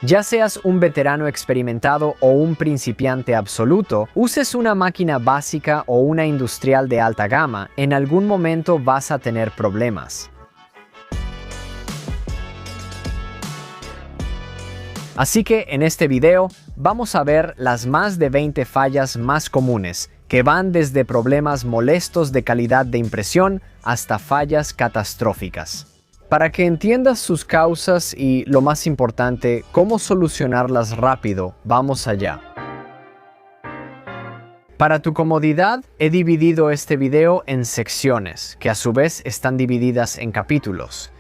Ya seas un veterano experimentado o un principiante absoluto, uses una máquina básica o una industrial de alta gama, en algún momento vas a tener problemas. Así que en este video vamos a ver las más de 20 fallas más comunes, que van desde problemas molestos de calidad de impresión hasta fallas catastróficas. Para que entiendas sus causas y, lo más importante, cómo solucionarlas rápido, vamos allá. Para tu comodidad, he dividido este video en secciones, que a su vez están divididas en capítulos.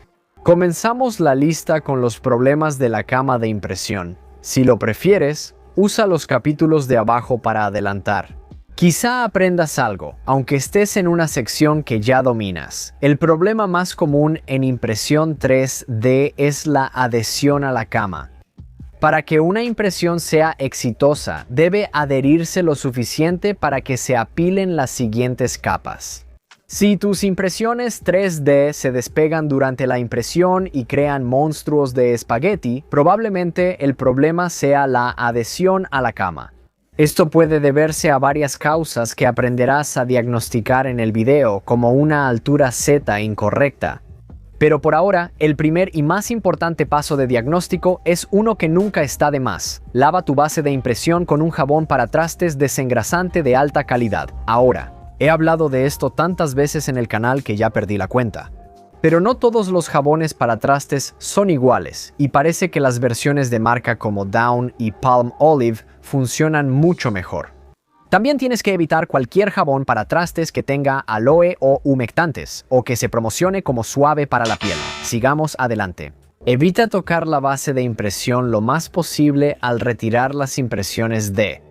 Comenzamos la lista con los problemas de la cama de impresión. Si lo prefieres, usa los capítulos de abajo para adelantar. Quizá aprendas algo, aunque estés en una sección que ya dominas. El problema más común en impresión 3D es la adhesión a la cama. Para que una impresión sea exitosa, debe adherirse lo suficiente para que se apilen las siguientes capas. Si tus impresiones 3D se despegan durante la impresión y crean monstruos de espagueti, probablemente el problema sea la adhesión a la cama. Esto puede deberse a varias causas que aprenderás a diagnosticar en el video, como una altura Z incorrecta. Pero por ahora, el primer y más importante paso de diagnóstico es uno que nunca está de más. Lava tu base de impresión con un jabón para trastes desengrasante de alta calidad. Ahora, he hablado de esto tantas veces en el canal que ya perdí la cuenta. Pero no todos los jabones para trastes son iguales, y parece que las versiones de marca como Dawn y Palmolive funcionan mucho mejor. También tienes que evitar cualquier jabón para trastes que tenga aloe o humectantes, o que se promocione como suave para la piel. Sigamos adelante. Evita tocar la base de impresión lo más posible al retirar las impresiones de.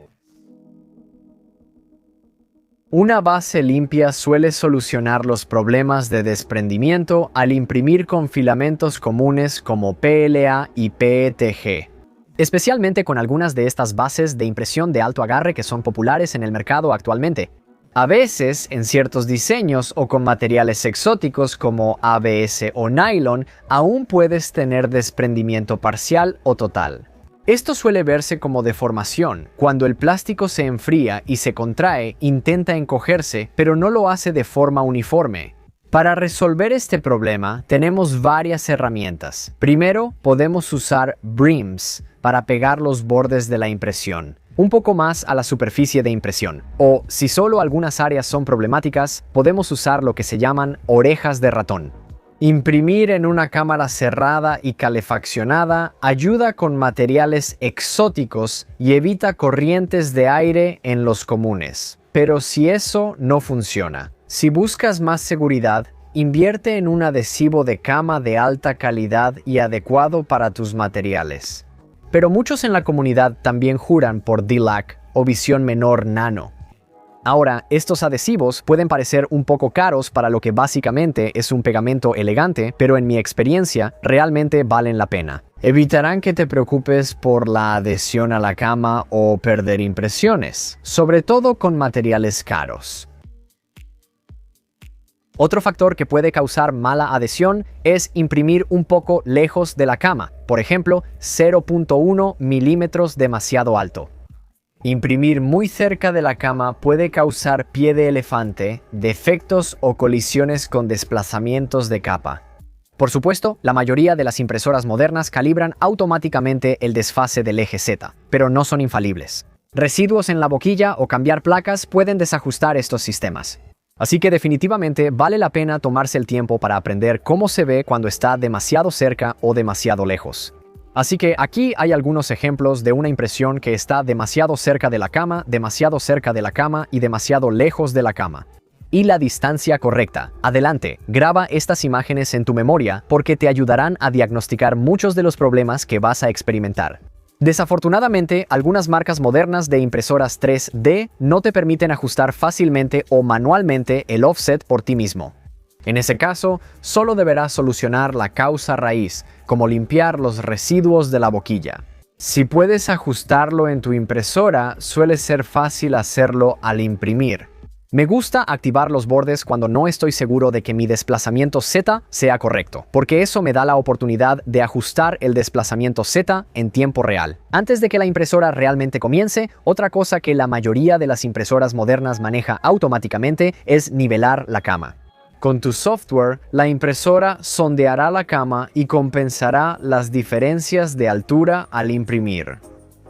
Una base limpia suele solucionar los problemas de desprendimiento al imprimir con filamentos comunes como PLA y PETG. Especialmente con algunas de estas bases de impresión de alto agarre que son populares en el mercado actualmente. A veces, en ciertos diseños o con materiales exóticos como ABS o nylon, aún puedes tener desprendimiento parcial o total. Esto suele verse como deformación. Cuando el plástico se enfría y se contrae, intenta encogerse, pero no lo hace de forma uniforme. Para resolver este problema, tenemos varias herramientas. Primero, podemos usar brims para pegar los bordes de la impresión, un poco más a la superficie de impresión. O, si solo algunas áreas son problemáticas, podemos usar lo que se llaman orejas de ratón. Imprimir en una cámara cerrada y calefaccionada ayuda con materiales exóticos y evita corrientes de aire en los comunes. Pero si eso no funciona, si buscas más seguridad, invierte en un adhesivo de cama de alta calidad y adecuado para tus materiales. Pero muchos en la comunidad también juran por DLAC o visión menor nano. Ahora, estos adhesivos pueden parecer un poco caros para lo que básicamente es un pegamento elegante, pero en mi experiencia realmente valen la pena. Evitarán que te preocupes por la adhesión a la cama o perder impresiones, sobre todo con materiales caros. Otro factor que puede causar mala adhesión es imprimir un poco lejos de la cama, por ejemplo, 0.1 milímetros demasiado alto. Imprimir muy cerca de la cama puede causar pie de elefante, defectos o colisiones con desplazamientos de capa. Por supuesto, la mayoría de las impresoras modernas calibran automáticamente el desfase del eje Z, pero no son infalibles. Residuos en la boquilla o cambiar placas pueden desajustar estos sistemas. Así que definitivamente vale la pena tomarse el tiempo para aprender cómo se ve cuando está demasiado cerca o demasiado lejos. Así que aquí hay algunos ejemplos de una impresión que está demasiado cerca de la cama, demasiado cerca de la cama y demasiado lejos de la cama. Y la distancia correcta. Adelante, graba estas imágenes en tu memoria porque te ayudarán a diagnosticar muchos de los problemas que vas a experimentar. Desafortunadamente, algunas marcas modernas de impresoras 3D no te permiten ajustar fácilmente o manualmente el offset por ti mismo. En ese caso, solo deberás solucionar la causa raíz, como limpiar los residuos de la boquilla. Si puedes ajustarlo en tu impresora, suele ser fácil hacerlo al imprimir. Me gusta activar los bordes cuando no estoy seguro de que mi desplazamiento Z sea correcto, porque eso me da la oportunidad de ajustar el desplazamiento Z en tiempo real. Antes de que la impresora realmente comience, otra cosa que la mayoría de las impresoras modernas maneja automáticamente es nivelar la cama. Con tu software, la impresora sondeará la cama y compensará las diferencias de altura al imprimir.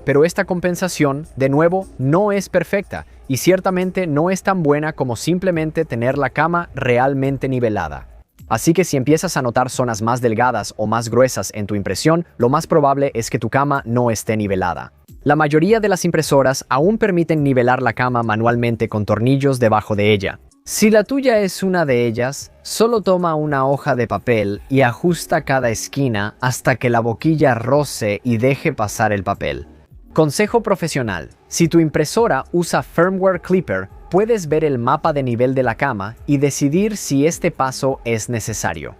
Pero esta compensación, de nuevo, no es perfecta y ciertamente no es tan buena como simplemente tener la cama realmente nivelada. Así que si empiezas a notar zonas más delgadas o más gruesas en tu impresión, lo más probable es que tu cama no esté nivelada. La mayoría de las impresoras aún permiten nivelar la cama manualmente con tornillos debajo de ella. Si la tuya es una de ellas, solo toma una hoja de papel y ajusta cada esquina hasta que la boquilla roce y deje pasar el papel. Consejo profesional: si tu impresora usa Firmware Clipper, puedes ver el mapa de nivel de la cama y decidir si este paso es necesario.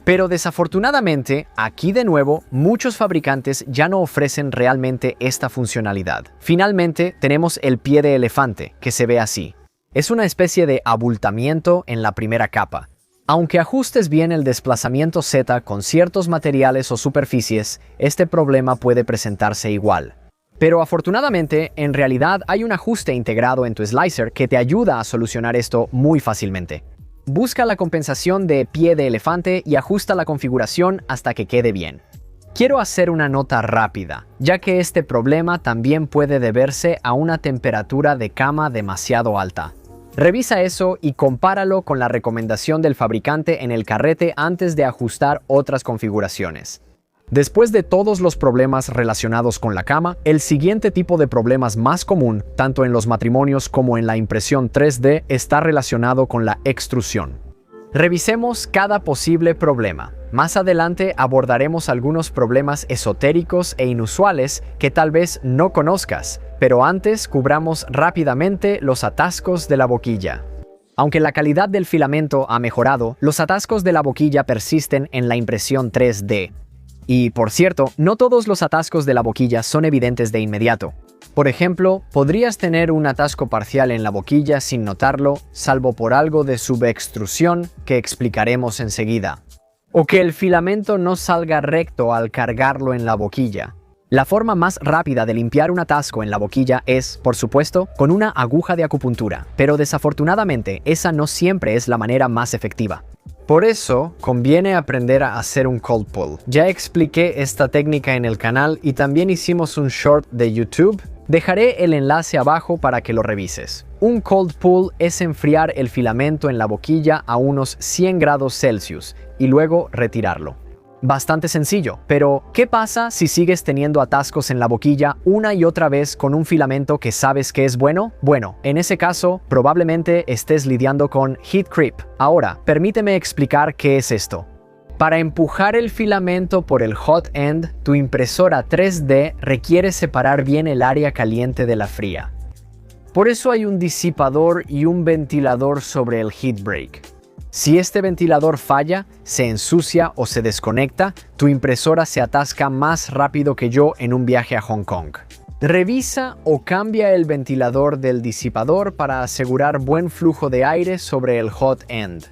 Pero desafortunadamente, aquí de nuevo, muchos fabricantes ya no ofrecen realmente esta funcionalidad. Finalmente, tenemos el pie de elefante, que se ve así. Es una especie de abultamiento en la primera capa. Aunque ajustes bien el desplazamiento Z con ciertos materiales o superficies, este problema puede presentarse igual. Pero afortunadamente, en realidad hay un ajuste integrado en tu slicer que te ayuda a solucionar esto muy fácilmente. Busca la compensación de pie de elefante y ajusta la configuración hasta que quede bien. Quiero hacer una nota rápida, ya que este problema también puede deberse a una temperatura de cama demasiado alta. Revisa eso y compáralo con la recomendación del fabricante en el carrete antes de ajustar otras configuraciones. Después de todos los problemas relacionados con la cama, el siguiente tipo de problemas más común, tanto en los matrimonios como en la impresión 3D, está relacionado con la extrusión. Revisemos cada posible problema. Más adelante abordaremos algunos problemas esotéricos e inusuales que tal vez no conozcas, pero antes cubramos rápidamente los atascos de la boquilla. Aunque la calidad del filamento ha mejorado, los atascos de la boquilla persisten en la impresión 3D. Y, por cierto, no todos los atascos de la boquilla son evidentes de inmediato. Por ejemplo, podrías tener un atasco parcial en la boquilla sin notarlo, salvo por algo de subextrusión que explicaremos enseguida. O que el filamento no salga recto al cargarlo en la boquilla. La forma más rápida de limpiar un atasco en la boquilla es, por supuesto, con una aguja de acupuntura, pero desafortunadamente esa no siempre es la manera más efectiva. Por eso, conviene aprender a hacer un cold pull. Ya expliqué esta técnica en el canal y también hicimos un short de YouTube. Dejaré el enlace abajo para que lo revises. Un cold pull es enfriar el filamento en la boquilla a unos 100 grados Celsius y luego retirarlo. Bastante sencillo, pero ¿qué pasa si sigues teniendo atascos en la boquilla una y otra vez con un filamento que sabes que es bueno? Bueno, en ese caso, probablemente estés lidiando con heat creep. Ahora, permíteme explicar qué es esto. Para empujar el filamento por el hot end, tu impresora 3D requiere separar bien el área caliente de la fría. Por eso hay un disipador y un ventilador sobre el heat break. Si este ventilador falla, se ensucia o se desconecta, tu impresora se atasca más rápido que yo en un viaje a Hong Kong. Revisa o cambia el ventilador del disipador para asegurar buen flujo de aire sobre el hot end.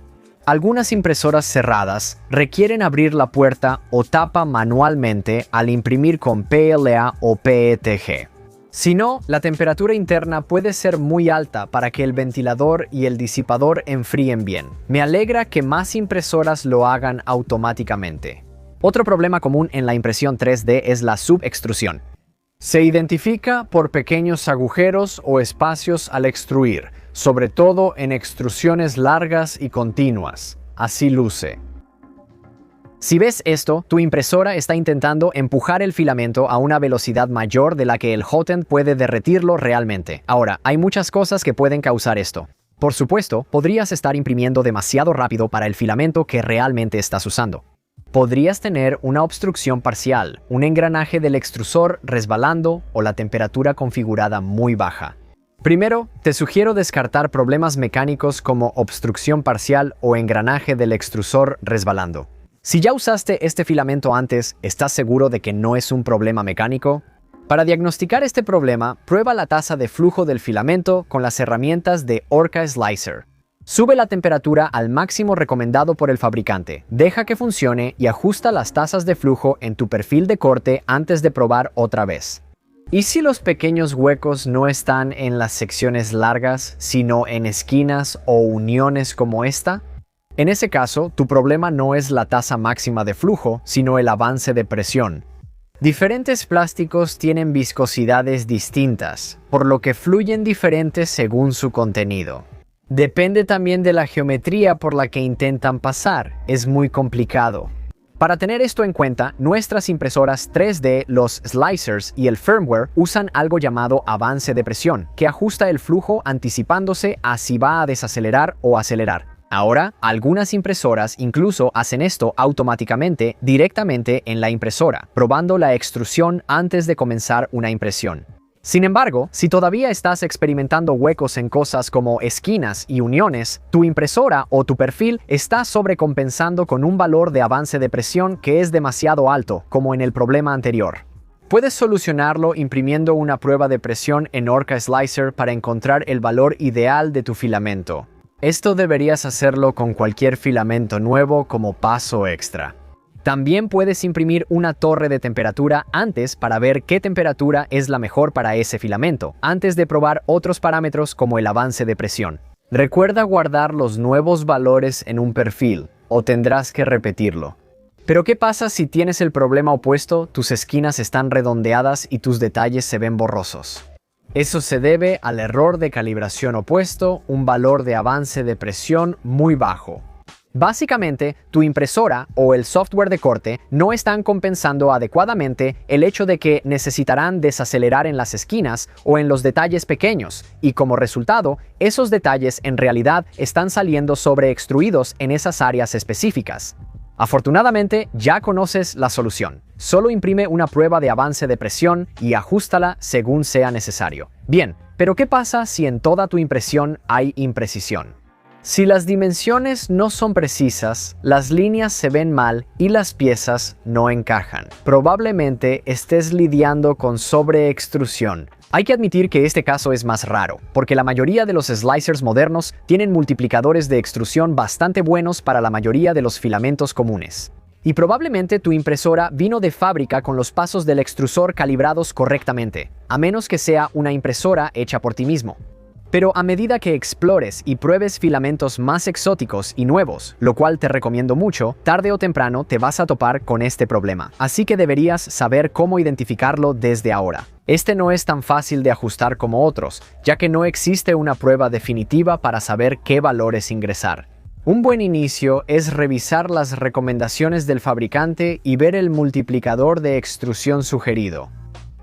Algunas impresoras cerradas requieren abrir la puerta o tapa manualmente al imprimir con PLA o PETG. Si no, la temperatura interna puede ser muy alta para que el ventilador y el disipador enfríen bien. Me alegra que más impresoras lo hagan automáticamente. Otro problema común en la impresión 3D es la subextrusión. Se identifica por pequeños agujeros o espacios al extruir, sobre todo en extrusiones largas y continuas. Así luce. Si ves esto, tu impresora está intentando empujar el filamento a una velocidad mayor de la que el hot end puede derretirlo realmente. Ahora, hay muchas cosas que pueden causar esto. Por supuesto, podrías estar imprimiendo demasiado rápido para el filamento que realmente estás usando. Podrías tener una obstrucción parcial, un engranaje del extrusor resbalando o la temperatura configurada muy baja. Primero, te sugiero descartar problemas mecánicos como obstrucción parcial o engranaje del extrusor resbalando. Si ya usaste este filamento antes, ¿estás seguro de que no es un problema mecánico? Para diagnosticar este problema, prueba la tasa de flujo del filamento con las herramientas de Orca Slicer. Sube la temperatura al máximo recomendado por el fabricante, deja que funcione y ajusta las tasas de flujo en tu perfil de corte antes de probar otra vez. ¿Y si los pequeños huecos no están en las secciones largas, sino en esquinas o uniones como esta? En ese caso, tu problema no es la tasa máxima de flujo, sino el avance de presión. Diferentes plásticos tienen viscosidades distintas, por lo que fluyen diferentes según su contenido. Depende también de la geometría por la que intentan pasar, es muy complicado. Para tener esto en cuenta, nuestras impresoras 3D, los slicers y el firmware usan algo llamado avance de presión, que ajusta el flujo anticipándose a si va a desacelerar o acelerar. Ahora, algunas impresoras incluso hacen esto automáticamente directamente en la impresora, probando la extrusión antes de comenzar una impresión. Sin embargo, si todavía estás experimentando huecos en cosas como esquinas y uniones, tu impresora o tu perfil está sobrecompensando con un valor de avance de presión que es demasiado alto, como en el problema anterior. Puedes solucionarlo imprimiendo una prueba de presión en Orca Slicer para encontrar el valor ideal de tu filamento. Esto deberías hacerlo con cualquier filamento nuevo como paso extra. También puedes imprimir una torre de temperatura antes para ver qué temperatura es la mejor para ese filamento, antes de probar otros parámetros como el avance de presión. Recuerda guardar los nuevos valores en un perfil, o tendrás que repetirlo. Pero ¿qué pasa si tienes el problema opuesto, tus esquinas están redondeadas y tus detalles se ven borrosos? Eso se debe al error de calibración opuesto, un valor de avance de presión muy bajo. Básicamente, tu impresora o el software de corte no están compensando adecuadamente el hecho de que necesitarán desacelerar en las esquinas o en los detalles pequeños, y como resultado, esos detalles en realidad están saliendo sobreextruidos en esas áreas específicas. Afortunadamente, ya conoces la solución. Solo imprime una prueba de avance de presión y ajústala según sea necesario. Bien, pero ¿qué pasa si en toda tu impresión hay imprecisión? Si las dimensiones no son precisas, las líneas se ven mal y las piezas no encajan. Probablemente estés lidiando con sobreextrusión. Hay que admitir que este caso es más raro, porque la mayoría de los slicers modernos tienen multiplicadores de extrusión bastante buenos para la mayoría de los filamentos comunes. Y probablemente tu impresora vino de fábrica con los pasos del extrusor calibrados correctamente, a menos que sea una impresora hecha por ti mismo. Pero a medida que explores y pruebes filamentos más exóticos y nuevos, lo cual te recomiendo mucho, tarde o temprano te vas a topar con este problema. Así que deberías saber cómo identificarlo desde ahora. Este no es tan fácil de ajustar como otros, ya que no existe una prueba definitiva para saber qué valores ingresar. Un buen inicio es revisar las recomendaciones del fabricante y ver el multiplicador de extrusión sugerido.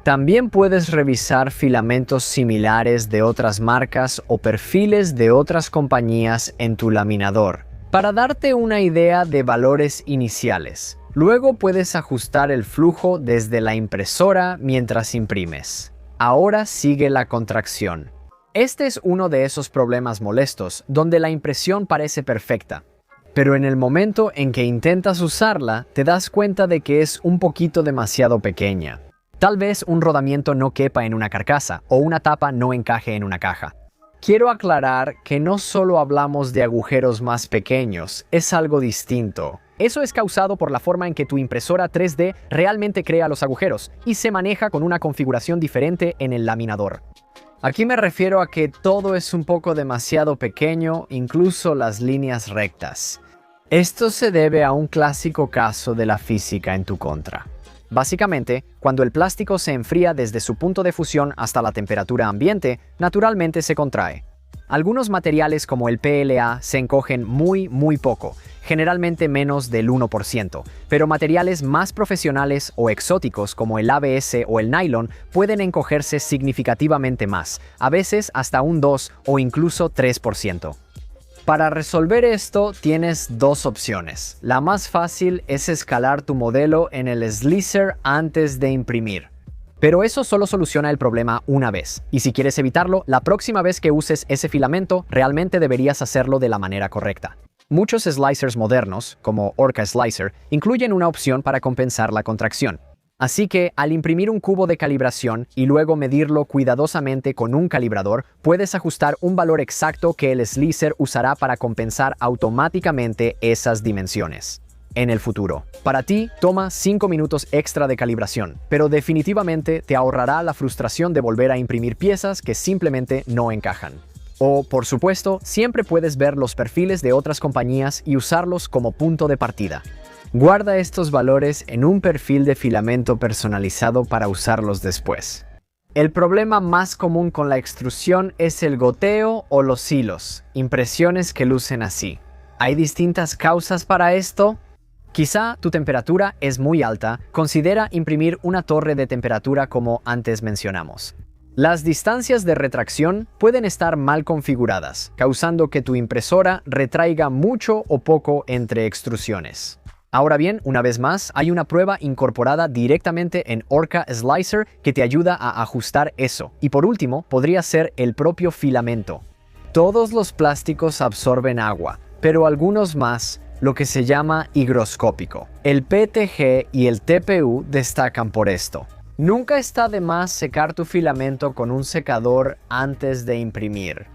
También puedes revisar filamentos similares de otras marcas o perfiles de otras compañías en tu laminador, para darte una idea de valores iniciales. Luego puedes ajustar el flujo desde la impresora mientras imprimes. Ahora sigue la contracción. Este es uno de esos problemas molestos, donde la impresión parece perfecta. Pero en el momento en que intentas usarla, te das cuenta de que es un poquito demasiado pequeña. Tal vez un rodamiento no quepa en una carcasa o una tapa no encaje en una caja. Quiero aclarar que no solo hablamos de agujeros más pequeños, es algo distinto. Eso es causado por la forma en que tu impresora 3D realmente crea los agujeros y se maneja con una configuración diferente en el laminador. Aquí me refiero a que todo es un poco demasiado pequeño, incluso las líneas rectas. Esto se debe a un clásico caso de la física en tu contra. Básicamente, cuando el plástico se enfría desde su punto de fusión hasta la temperatura ambiente, naturalmente se contrae. Algunos materiales como el PLA se encogen muy poco, generalmente menos del 1%, pero materiales más profesionales o exóticos como el ABS o el nylon pueden encogerse significativamente más, a veces hasta un 2 o incluso 3%. Para resolver esto tienes dos opciones. La más fácil es escalar tu modelo en el slicer antes de imprimir. Pero eso solo soluciona el problema una vez. Y si quieres evitarlo, la próxima vez que uses ese filamento, realmente deberías hacerlo de la manera correcta. Muchos slicers modernos, como Orca Slicer, incluyen una opción para compensar la contracción. Así que, al imprimir un cubo de calibración y luego medirlo cuidadosamente con un calibrador, puedes ajustar un valor exacto que el slicer usará para compensar automáticamente esas dimensiones en el futuro. Para ti, toma 5 minutos extra de calibración, pero definitivamente te ahorrará la frustración de volver a imprimir piezas que simplemente no encajan. O, por supuesto, siempre puedes ver los perfiles de otras compañías y usarlos como punto de partida. Guarda estos valores en un perfil de filamento personalizado para usarlos después. El problema más común con la extrusión es el goteo o los hilos, impresiones que lucen así. ¿Hay distintas causas para esto? Quizá tu temperatura es muy alta, considera imprimir una torre de temperatura como antes mencionamos. Las distancias de retracción pueden estar mal configuradas, causando que tu impresora retraiga mucho o poco entre extrusiones. Ahora bien, una vez más, hay una prueba incorporada directamente en Orca Slicer que te ayuda a ajustar eso. Y por último, podría ser el propio filamento. Todos los plásticos absorben agua, pero algunos más, lo que se llama higroscópico. El PETG y el TPU destacan por esto. Nunca está de más secar tu filamento con un secador antes de imprimir.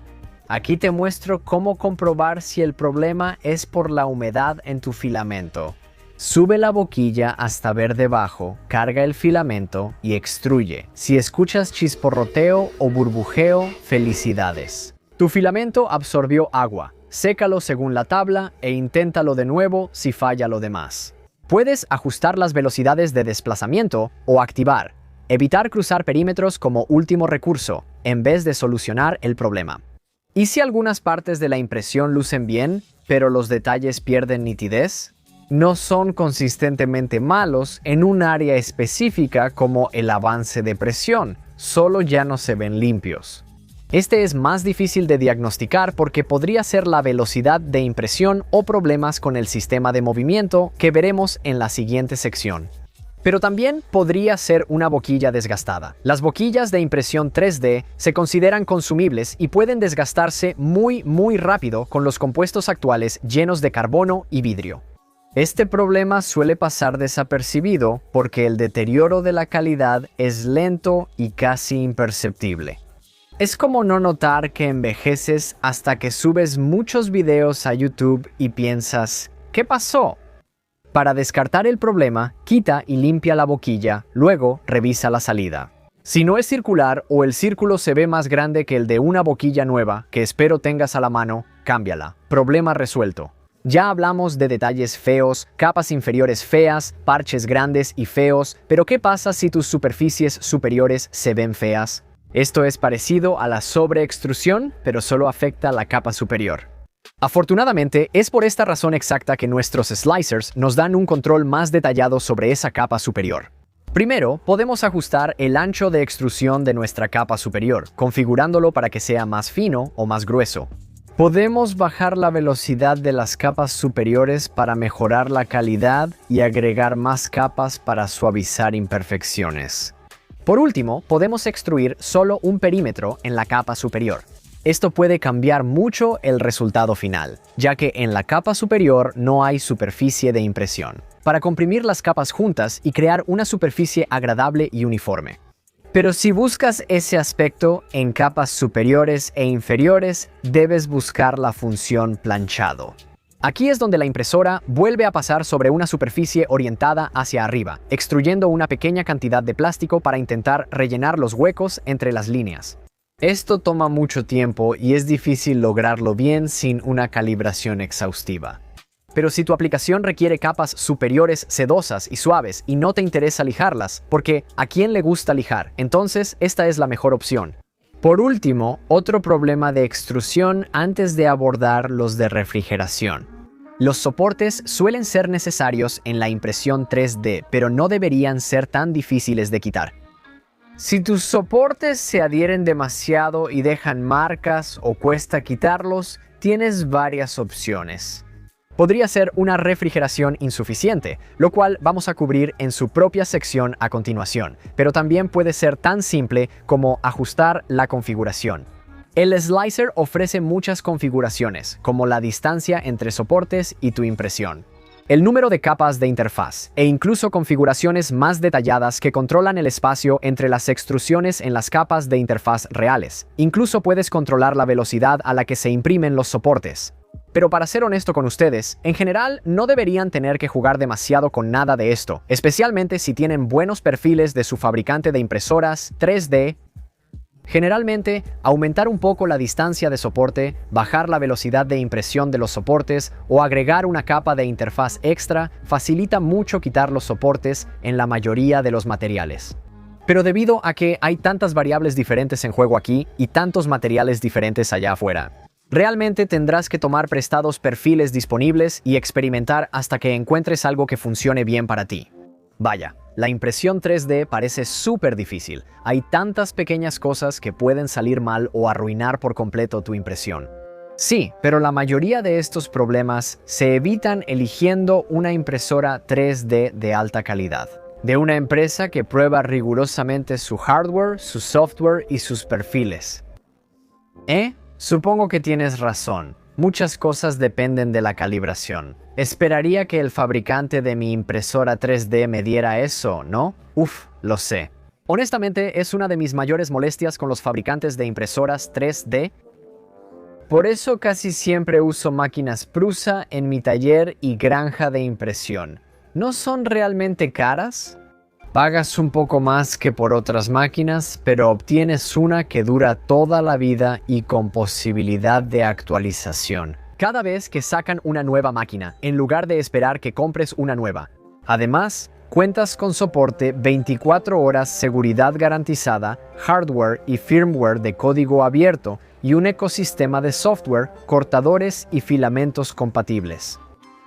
Aquí te muestro cómo comprobar si el problema es por la humedad en tu filamento. Sube la boquilla hasta ver debajo, carga el filamento y extruye. Si escuchas chisporroteo o burbujeo, felicidades. Tu filamento absorbió agua. Sécalo según la tabla e inténtalo de nuevo si falla lo demás. Puedes ajustar las velocidades de desplazamiento o activar. Evitar cruzar perímetros como último recurso, en vez de solucionar el problema. ¿Y si algunas partes de la impresión lucen bien, pero los detalles pierden nitidez? No son consistentemente malos en un área específica como el avance de presión, solo ya no se ven limpios. Este es más difícil de diagnosticar porque podría ser la velocidad de impresión o problemas con el sistema de movimiento que veremos en la siguiente sección. Pero también podría ser una boquilla desgastada. Las boquillas de impresión 3D se consideran consumibles y pueden desgastarse muy rápido con los compuestos actuales llenos de carbono y vidrio. Este problema suele pasar desapercibido porque el deterioro de la calidad es lento y casi imperceptible. Es como no notar que envejeces hasta que subes muchos videos a YouTube y piensas, ¿qué pasó? Para descartar el problema, quita y limpia la boquilla, luego revisa la salida. Si no es circular o el círculo se ve más grande que el de una boquilla nueva, que espero tengas a la mano, cámbiala. Problema resuelto. Ya hablamos de detalles feos, capas inferiores feas, parches grandes y feos, pero ¿qué pasa si tus superficies superiores se ven feas? Esto es parecido a la sobreextrusión, pero solo afecta la capa superior. Afortunadamente, es por esta razón exacta que nuestros slicers nos dan un control más detallado sobre esa capa superior. Primero, podemos ajustar el ancho de extrusión de nuestra capa superior, configurándolo para que sea más fino o más grueso. Podemos bajar la velocidad de las capas superiores para mejorar la calidad y agregar más capas para suavizar imperfecciones. Por último, podemos extruir solo un perímetro en la capa superior. Esto puede cambiar mucho el resultado final, ya que en la capa superior no hay superficie de impresión, para comprimir las capas juntas y crear una superficie agradable y uniforme. Pero si buscas ese aspecto en capas superiores e inferiores, debes buscar la función planchado. Aquí es donde la impresora vuelve a pasar sobre una superficie orientada hacia arriba, extruyendo una pequeña cantidad de plástico para intentar rellenar los huecos entre las líneas. Esto toma mucho tiempo y es difícil lograrlo bien sin una calibración exhaustiva. Pero si tu aplicación requiere capas superiores sedosas y suaves y no te interesa lijarlas, porque ¿a quién le gusta lijar? Entonces esta es la mejor opción. Por último, otro problema de extrusión antes de abordar los de refrigeración. Los soportes suelen ser necesarios en la impresión 3D, pero no deberían ser tan difíciles de quitar. Si tus soportes se adhieren demasiado y dejan marcas o cuesta quitarlos, tienes varias opciones. Podría ser una refrigeración insuficiente, lo cual vamos a cubrir en su propia sección a continuación, pero también puede ser tan simple como ajustar la configuración. El slicer ofrece muchas configuraciones, como la distancia entre soportes y tu impresión. el número de capas de interfaz e incluso configuraciones más detalladas que controlan el espacio entre las extrusiones en las capas de interfaz reales. Incluso puedes controlar la velocidad a la que se imprimen los soportes. Pero para ser honesto con ustedes, en general no deberían tener que jugar demasiado con nada de esto, especialmente si tienen buenos perfiles de su fabricante de impresoras 3D. Generalmente, aumentar un poco la distancia de soporte, bajar la velocidad de impresión de los soportes o agregar una capa de interfaz extra facilita mucho quitar los soportes en la mayoría de los materiales. Pero debido a que hay tantas variables diferentes en juego aquí y tantos materiales diferentes allá afuera, realmente tendrás que tomar prestados perfiles disponibles y experimentar hasta que encuentres algo que funcione bien para ti. Vaya, la impresión 3D parece súper difícil. Hay tantas pequeñas cosas que pueden salir mal o arruinar por completo tu impresión. Sí, pero la mayoría de estos problemas se evitan eligiendo una impresora 3D de alta calidad, de una empresa que prueba rigurosamente su hardware, su software y sus perfiles. Supongo que tienes razón. Muchas cosas dependen de la calibración. Esperaría que el fabricante de mi impresora 3D me diera eso, ¿no? Lo sé. Honestamente, es una de mis mayores molestias con los fabricantes de impresoras 3D. Por eso casi siempre uso máquinas Prusa en mi taller y granja de impresión. ¿No son realmente caras? Pagas un poco más que por otras máquinas, pero obtienes una que dura toda la vida y con posibilidad de actualización cada vez que sacan una nueva máquina, en lugar de esperar que compres una nueva. Además, cuentas con soporte 24 horas, seguridad garantizada, hardware y firmware de código abierto y un ecosistema de software, cortadores y filamentos compatibles.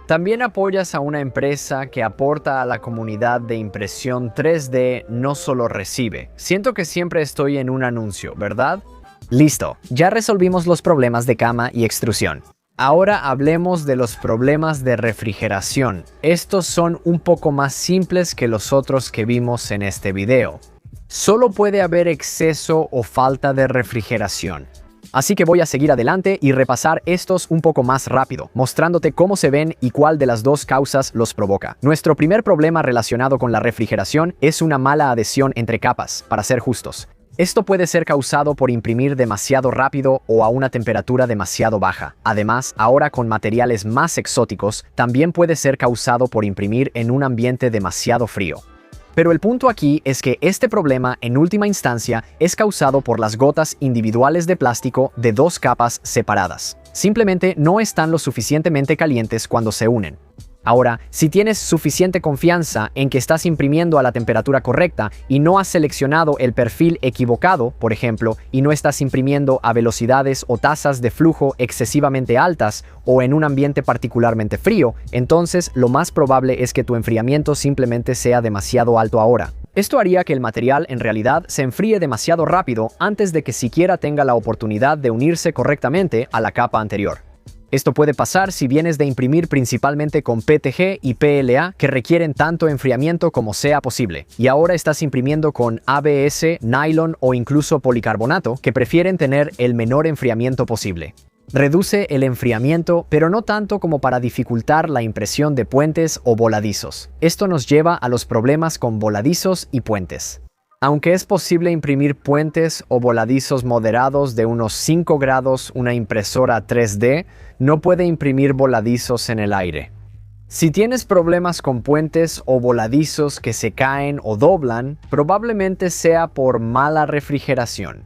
También apoyas a una empresa que aporta a la comunidad de impresión 3D, no solo recibe. Siento que siempre estoy en un anuncio, ¿verdad? Listo, ya resolvimos los problemas de cama y extrusión. Ahora hablemos de los problemas de refrigeración. Estos son un poco más simples que los otros que vimos en este video. Solo puede haber exceso o falta de refrigeración. Así que voy a seguir adelante y repasar estos un poco más rápido, mostrándote cómo se ven y cuál de las dos causas los provoca. Nuestro primer problema relacionado con la refrigeración es una mala adhesión entre capas, para ser justos. Esto puede ser causado por imprimir demasiado rápido o a una temperatura demasiado baja. Además, ahora con materiales más exóticos, también puede ser causado por imprimir en un ambiente demasiado frío. Pero el punto aquí es que este problema, en última instancia, es causado por las gotas individuales de plástico de dos capas separadas. Simplemente no están lo suficientemente calientes cuando se unen. Ahora, si tienes suficiente confianza en que estás imprimiendo a la temperatura correcta y no has seleccionado el perfil equivocado, por ejemplo, y no estás imprimiendo a velocidades o tasas de flujo excesivamente altas o en un ambiente particularmente frío, entonces lo más probable es que tu enfriamiento simplemente sea demasiado alto ahora. Esto haría que el material en realidad se enfríe demasiado rápido antes de que siquiera tenga la oportunidad de unirse correctamente a la capa anterior. Esto puede pasar si vienes de imprimir principalmente con PETG y PLA que requieren tanto enfriamiento como sea posible, y ahora estás imprimiendo con ABS, nylon o incluso policarbonato que prefieren tener el menor enfriamiento posible. Reduce el enfriamiento, pero no tanto como para dificultar la impresión de puentes o voladizos. Esto nos lleva a los problemas con voladizos y puentes. Aunque es posible imprimir puentes o voladizos moderados de unos 5 grados, una impresora 3D no puede imprimir voladizos en el aire. Si tienes problemas con puentes o voladizos que se caen o doblan, probablemente sea por mala refrigeración.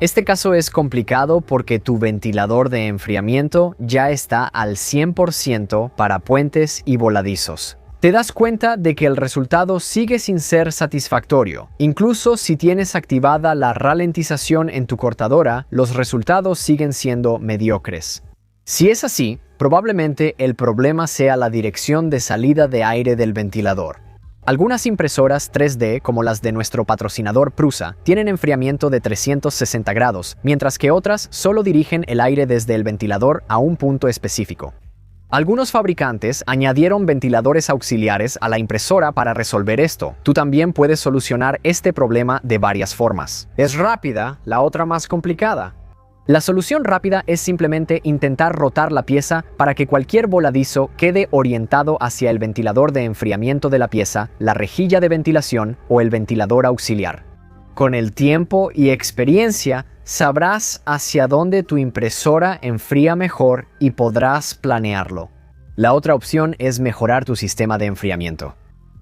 Este caso es complicado porque tu ventilador de enfriamiento ya está al 100% para puentes y voladizos. Te das cuenta de que el resultado sigue sin ser satisfactorio. Incluso si tienes activada la ralentización en tu cortadora, los resultados siguen siendo mediocres. Si es así, probablemente el problema sea la dirección de salida de aire del ventilador. Algunas impresoras 3D, como las de nuestro patrocinador Prusa, tienen enfriamiento de 360 grados, mientras que otras solo dirigen el aire desde el ventilador a un punto específico. Algunos fabricantes añadieron ventiladores auxiliares a la impresora para resolver esto. Tú también puedes solucionar este problema de varias formas. Es rápida, la otra más complicada. La solución rápida es simplemente intentar rotar la pieza para que cualquier voladizo quede orientado hacia el ventilador de enfriamiento de la pieza, la rejilla de ventilación o el ventilador auxiliar. Con el tiempo y experiencia, sabrás hacia dónde tu impresora enfría mejor y podrás planearlo. La otra opción es mejorar tu sistema de enfriamiento.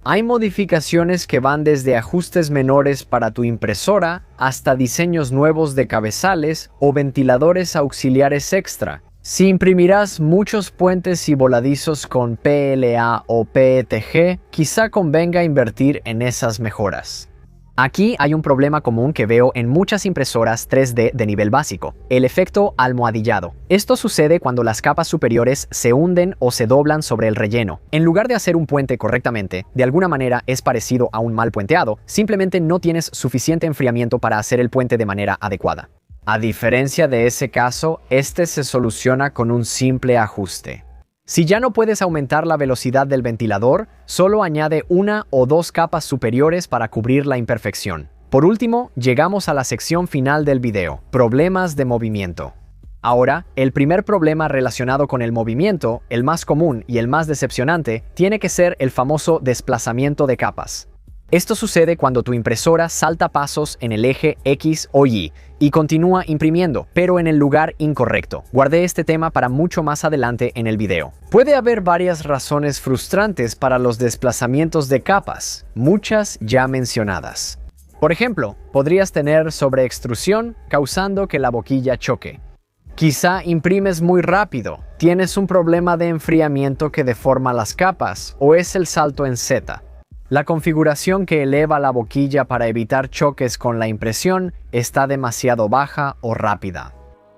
Hay modificaciones que van desde ajustes menores para tu impresora hasta diseños nuevos de cabezales o ventiladores auxiliares extra. Si imprimirás muchos puentes y voladizos con PLA o PETG, quizá convenga invertir en esas mejoras. Aquí hay un problema común que veo en muchas impresoras 3D de nivel básico, el efecto almohadillado. Esto sucede cuando las capas superiores se hunden o se doblan sobre el relleno. En lugar de hacer un puente correctamente, de alguna manera es parecido a un mal puenteado, simplemente no tienes suficiente enfriamiento para hacer el puente de manera adecuada. A diferencia de ese caso, este se soluciona con un simple ajuste. Si ya no puedes aumentar la velocidad del ventilador, solo añade una o dos capas superiores para cubrir la imperfección. Por último, llegamos a la sección final del video, problemas de movimiento. Ahora, el primer problema relacionado con el movimiento, el más común y el más decepcionante, tiene que ser el famoso desplazamiento de capas. Esto sucede cuando tu impresora salta pasos en el eje X o Y y continúa imprimiendo, pero en el lugar incorrecto. Guardé este tema para mucho más adelante en el video. Puede haber varias razones frustrantes para los desplazamientos de capas, muchas ya mencionadas. Por ejemplo, podrías tener sobreextrusión causando que la boquilla choque. Quizá imprimes muy rápido, tienes un problema de enfriamiento que deforma las capas o es el salto en Z. La configuración que eleva la boquilla para evitar choques con la impresión está demasiado baja o rápida.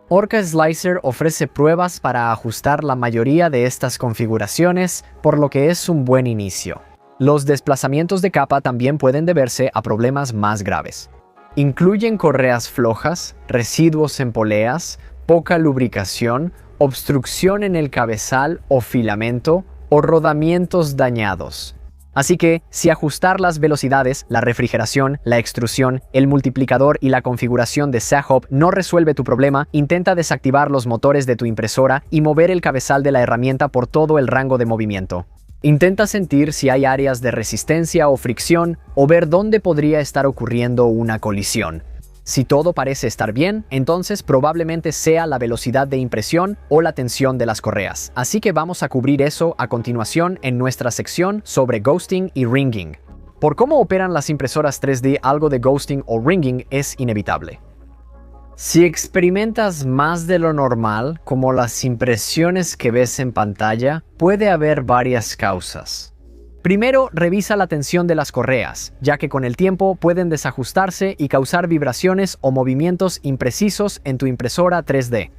Orca Slicer ofrece pruebas para ajustar la mayoría de estas configuraciones, por lo que es un buen inicio. Los desplazamientos de capa también pueden deberse a problemas más graves. Incluyen correas flojas, residuos en poleas, poca lubricación, obstrucción en el cabezal o filamento o rodamientos dañados. Así que, si ajustar las velocidades, la refrigeración, la extrusión, el multiplicador y la configuración de SAHOP no resuelve tu problema, intenta desactivar los motores de tu impresora y mover el cabezal de la herramienta por todo el rango de movimiento. Intenta sentir si hay áreas de resistencia o fricción o ver dónde podría estar ocurriendo una colisión. Si todo parece estar bien, entonces probablemente sea la velocidad de impresión o la tensión de las correas. Así que vamos a cubrir eso a continuación en nuestra sección sobre ghosting y ringing. Por cómo operan las impresoras 3D, algo de ghosting o ringing es inevitable. Si experimentas más de lo normal, como las impresiones que ves en pantalla, puede haber varias causas. Primero, revisa la tensión de las correas, ya que con el tiempo pueden desajustarse y causar vibraciones o movimientos imprecisos en tu impresora 3D.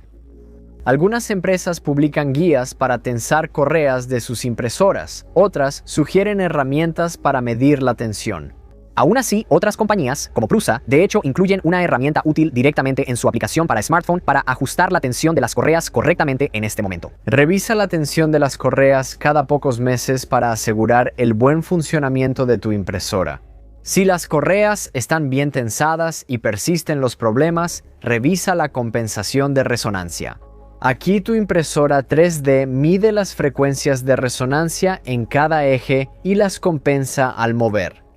Algunas empresas publican guías para tensar correas de sus impresoras, otras sugieren herramientas para medir la tensión. Aún así, otras compañías, como Prusa, de hecho incluyen una herramienta útil directamente en su aplicación para smartphone para ajustar la tensión de las correas correctamente en este momento. Revisa la tensión de las correas cada pocos meses para asegurar el buen funcionamiento de tu impresora. Si las correas están bien tensadas y persisten los problemas, revisa la compensación de resonancia. Aquí tu impresora 3D mide las frecuencias de resonancia en cada eje y las compensa al mover.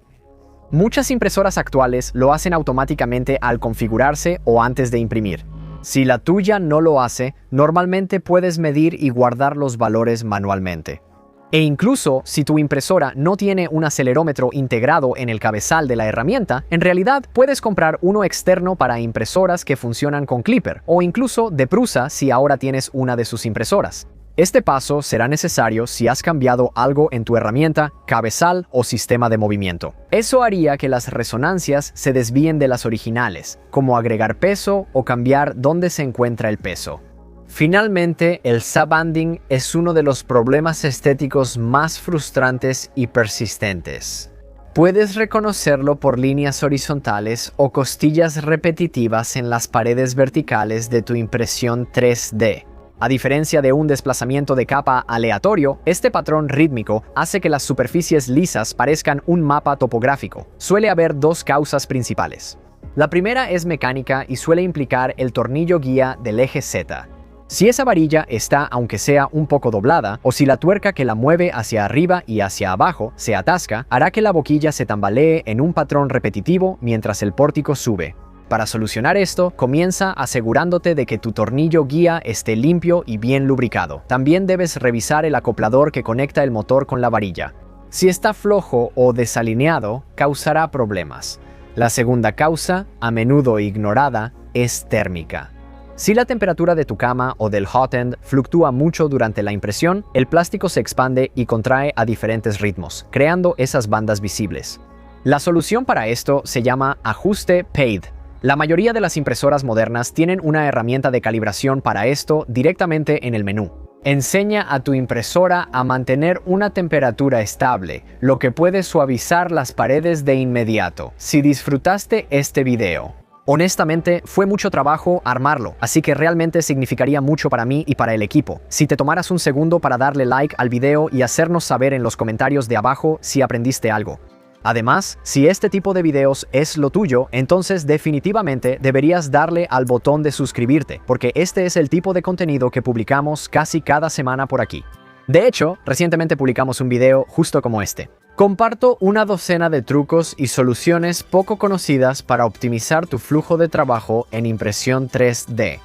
Muchas impresoras actuales lo hacen automáticamente al configurarse o antes de imprimir. Si la tuya no lo hace, normalmente puedes medir y guardar los valores manualmente. E incluso si tu impresora no tiene un acelerómetro integrado en el cabezal de la herramienta, en realidad puedes comprar uno externo para impresoras que funcionan con Clipper o incluso de Prusa si ahora tienes una de sus impresoras. Este paso será necesario si has cambiado algo en tu herramienta, cabezal o sistema de movimiento. Eso haría que las resonancias se desvíen de las originales, como agregar peso o cambiar dónde se encuentra el peso. Finalmente, el subbanding es uno de los problemas estéticos más frustrantes y persistentes. Puedes reconocerlo por líneas horizontales o costillas repetitivas en las paredes verticales de tu impresión 3D. A diferencia de un desplazamiento de capa aleatorio, este patrón rítmico hace que las superficies lisas parezcan un mapa topográfico. Suele haber dos causas principales. La primera es mecánica y suele implicar el tornillo guía del eje Z. Si esa varilla está, aunque sea un poco doblada, o si la tuerca que la mueve hacia arriba y hacia abajo se atasca, hará que la boquilla se tambalee en un patrón repetitivo mientras el pórtico sube. Para solucionar esto, comienza asegurándote de que tu tornillo guía esté limpio y bien lubricado. También debes revisar el acoplador que conecta el motor con la varilla. Si está flojo o desalineado, causará problemas. La segunda causa, a menudo ignorada, es térmica. Si la temperatura de tu cama o del hot end fluctúa mucho durante la impresión, el plástico se expande y contrae a diferentes ritmos, creando esas bandas visibles. La solución para esto se llama ajuste PAID. La mayoría de las impresoras modernas tienen una herramienta de calibración para esto directamente en el menú. Enseña a tu impresora a mantener una temperatura estable, lo que puede suavizar las paredes de inmediato. Si disfrutaste este video, honestamente, fue mucho trabajo armarlo, así que realmente significaría mucho para mí y para el equipo. Si te tomaras un segundo para darle like al video y hacernos saber en los comentarios de abajo si aprendiste algo. Además, si este tipo de videos es lo tuyo, entonces definitivamente deberías darle al botón de suscribirte, porque este es el tipo de contenido que publicamos casi cada semana por aquí. De hecho, recientemente publicamos un video justo como este. Comparto una docena de trucos y soluciones poco conocidas para optimizar tu flujo de trabajo en impresión 3D.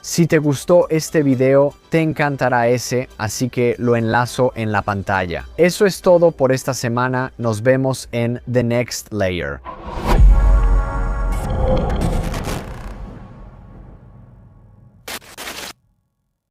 Si te gustó este video, te encantará ese, así que lo enlazo en la pantalla. Eso es todo por esta semana, nos vemos en The Next Layer.